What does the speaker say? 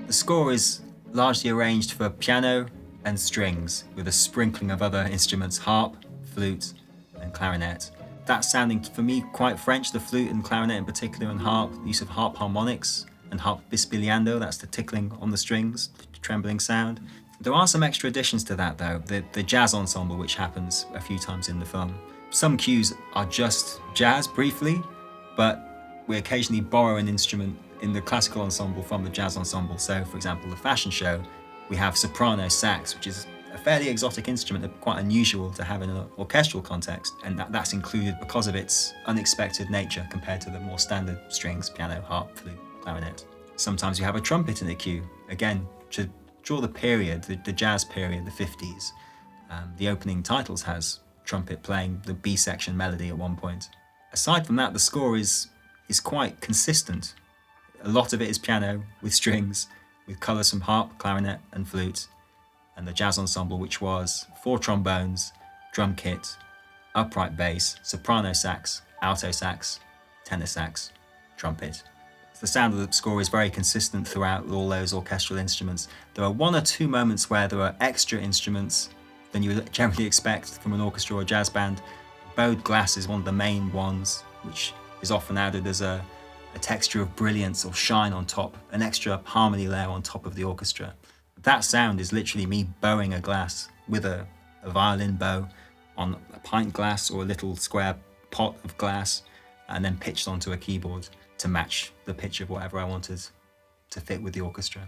The score is largely arranged for piano and strings, with a sprinkling of other instruments, harp, flute, and clarinet. That's sounding, for me, quite French, the flute and clarinet in particular, and harp, the use of harp harmonics, and harp bisbigliando, that's the tickling on the strings, the trembling sound. There are some extra additions to that though, the jazz ensemble, which happens a few times in the film. Some cues are just jazz briefly, but we occasionally borrow an instrument in the classical ensemble from the jazz ensemble. So for example, the fashion show, we have soprano sax, which is a fairly exotic instrument, quite unusual to have in an orchestral context, and that's included because of its unexpected nature compared to the more standard strings, piano, harp, flute, clarinet. Sometimes you have a trumpet in the cue, again, to draw the period, the jazz period, the 50s. The opening titles has trumpet playing the B section melody at one point. Aside from that, the score is quite consistent. A lot of it is piano with strings, with colours from harp, clarinet, and flute, and the jazz ensemble, which was 4 trombones, drum kit, upright bass, soprano sax, alto sax, tenor sax, trumpet. The sound of the score is very consistent throughout all those orchestral instruments. There are 1 or 2 moments where there are extra instruments than you would generally expect from an orchestra or jazz band. Bowed glass is one of the main ones, which is often added as a texture of brilliance or shine on top, an extra harmony layer on top of the orchestra. That sound is literally me bowing a glass with a violin bow on a pint glass or a little square pot of glass, and then pitched onto a keyboard to match the pitch of whatever I wanted to fit with the orchestra.